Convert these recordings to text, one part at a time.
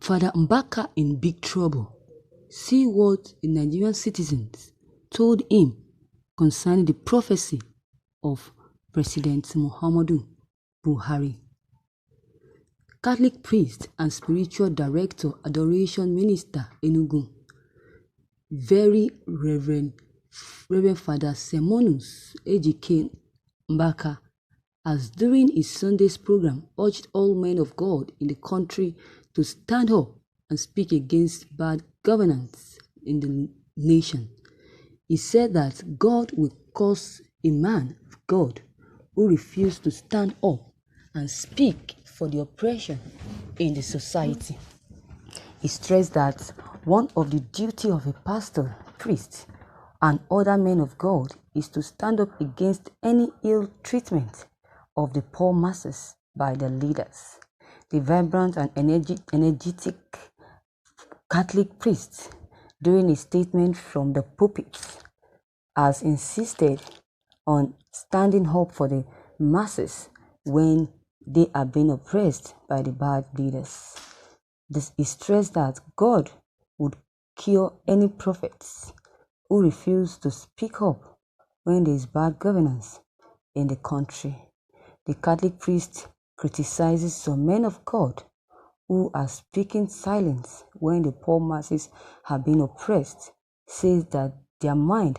Father Mbaka in big trouble. See what the Nigerian citizens told him concerning the prophecy of President Muhammadu Buhari. Catholic priest and spiritual director, adoration minister Enugu, Very Reverend Father Semonus Ejike Mbaka, has during his Sunday's program urged all men of God in the country to stand up and speak against bad governance in the nation. He said that God will curse a man of God who refused to stand up and speak for the oppression in the society. He stressed that one of the duty of a pastor, priest, and other men of God is to stand up against any ill treatment of the poor masses by the leaders. The vibrant and energetic Catholic priest, during a statement from the pulpit, has insisted on standing up for the masses when they are being oppressed by the bad leaders. This is stressed that God would cure any prophets who refuse to speak up when there is bad governance in the country. The Catholic priest criticizes some men of God who are speaking silence when the poor masses have been oppressed, says that their mind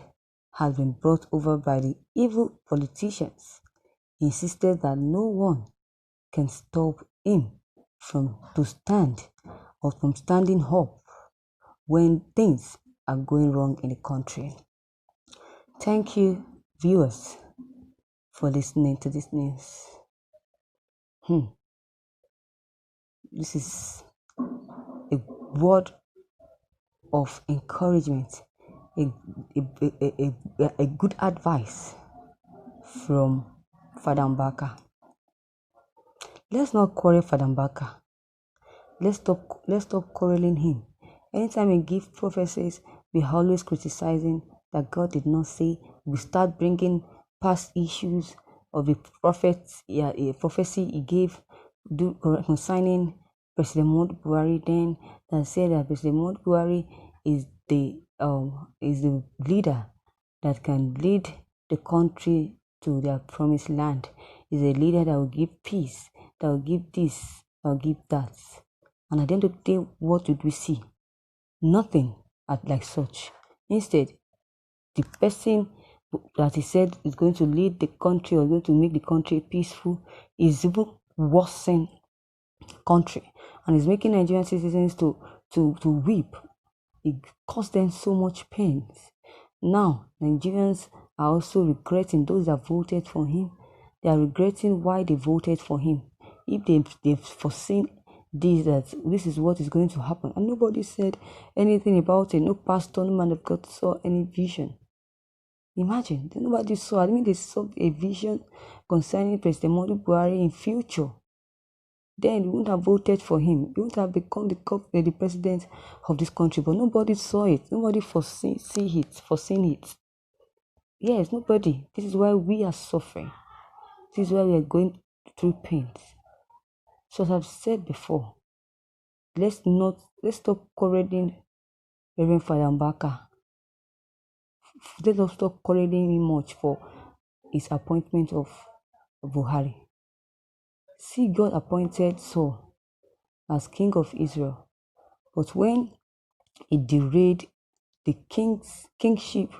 has been brought over by the evil politicians. He insisted that no one can stop him from standing up when things are going wrong in the country. Thank you, viewers, for listening to this news. This is a word of encouragement, a good advice from Father Mbaka. Let's not quarrel Father Mbaka. Let's stop quarreling him. Anytime we give prophecies, we always criticizing that God did not say. We start bringing past issues of a prophecy he gave concerning President Muhammadu Buhari then, that said that President Muhammadu Buhari is the leader that can lead the country to their promised land. Is a leader that will give peace, that will give this, that will give that. And at the end of the day, what did we see? Nothing like such. Instead, the person that he said is going to lead the country or going to make the country peaceful is even worsening country and is making Nigerian citizens to weep. It caused them so much pain. Now, Nigerians are also regretting, those that voted for him, they are regretting why they voted for him. If they've foreseen that this is what is going to happen, and nobody said anything about it, no pastor, no man of God saw any vision. Imagine, nobody saw, they saw a vision concerning President Muhammadu Buhari in future. Then you wouldn't have voted for him. You wouldn't have become the president of this country. But nobody saw it. Nobody foreseen it. Yes, nobody. This is why we are suffering. This is why we are going through pain. So as I've said before, let's stop quarreling Reverend Father Mbaka. Let us stop quarreling him much for his appointment of Buhari. See, God appointed Saul as king of Israel, but when he derailed, the kingship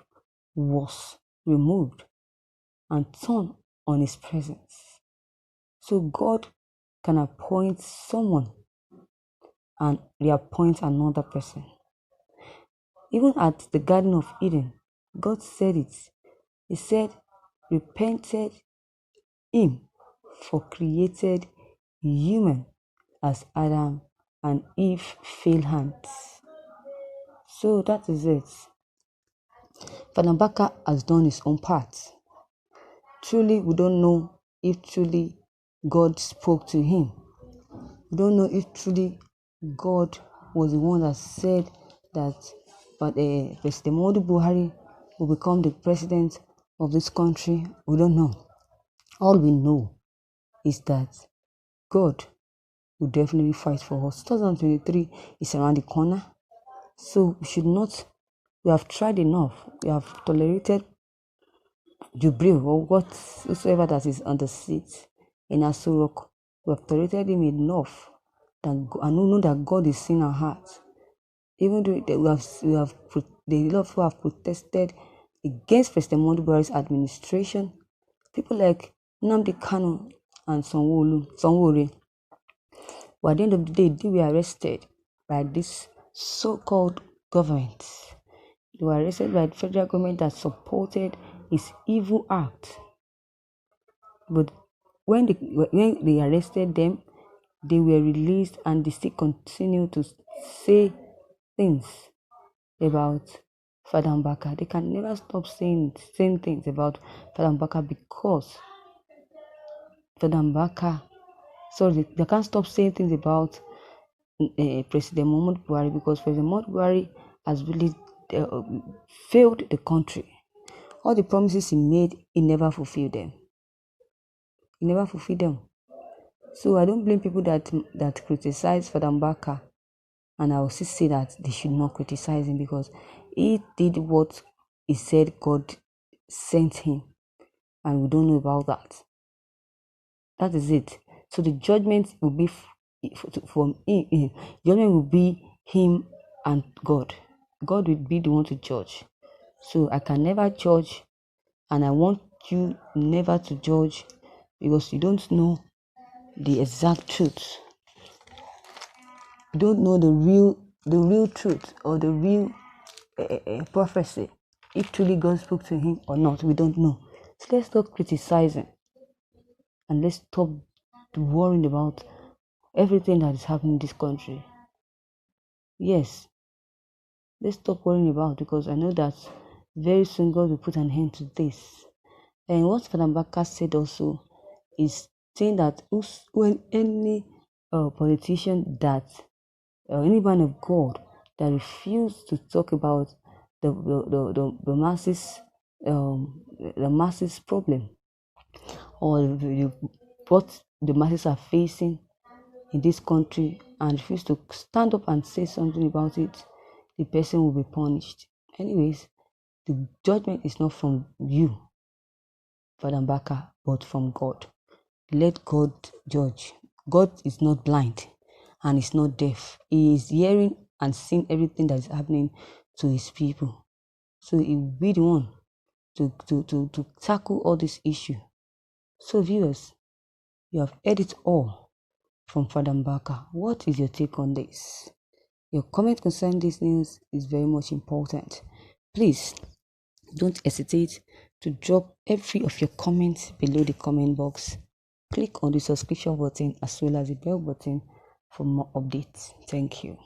was removed and turned on his presence. So God can appoint someone and reappoint another person. Even at the Garden of Eden, God said it. He said, repented him for created human as Adam and Eve failed hands. So that is it. Father Mbaka has done his own part. Truly, we don't know if truly God spoke to him. We don't know if truly God was the one that said that President Muhammadu Buhari will become the president of this country. We don't know. All we know is that God will definitely fight for us. 2023 is around the corner, so we should not. We have tried enough. We have tolerated Jubril or whatsoever that is on the seat in Aso Rock. We have tolerated him enough that I know that God is seeing our hearts. Even though the lot of people have protested against President Muhammadu Buhari's administration, people like Nnamdi Kanu and Sanwo-Ore, but at the end of the day, they were arrested by this so-called government. They were arrested by the federal government that supported his evil act. But when they arrested them, they were released and they still continue to say things about Father Mbaka. They can never stop saying same things about Father Mbaka because Father Mbaka, they can't stop saying things about President Muhammadu Buhari because President Muhammadu Buhari has really failed the country. All the promises he made, he never fulfilled them. He never fulfilled them. So I don't blame people that criticize Father Mbaka, and I will still say that they should not criticize him because he did what he said God sent him, and we don't know about that. That is it. So the judgment will be from him. Judgment will be him and God. God will be the one to judge. So I can never judge, and I want you never to judge because you don't know the exact truth. You don't know the real truth or the real prophecy. If truly God spoke to him or not, we don't know. So let's stop criticizing and let's stop worrying about everything that is happening in this country. Yes, let's stop worrying about because I know that very soon God will put an end to this. And what Father Mbaka said also is saying that when any politician that any man of God that refuse to talk about the masses problem or what the masses are facing in this country and refuse to stand up and say something about it, the person will be punished. Anyways, the judgment is not from you, Father Mbaka, but from God. Let God judge. God is not blind and is not deaf. He is hearing and seeing everything that is happening to his people. So he will be the one to tackle all this issue. So viewers, you have heard it all from Father Mbaka. What is your take on this? Your comment concerning this news is very much important. Please don't hesitate to drop every of your comments below the comment box. Click on the subscription button as well as the bell button for more updates. Thank you.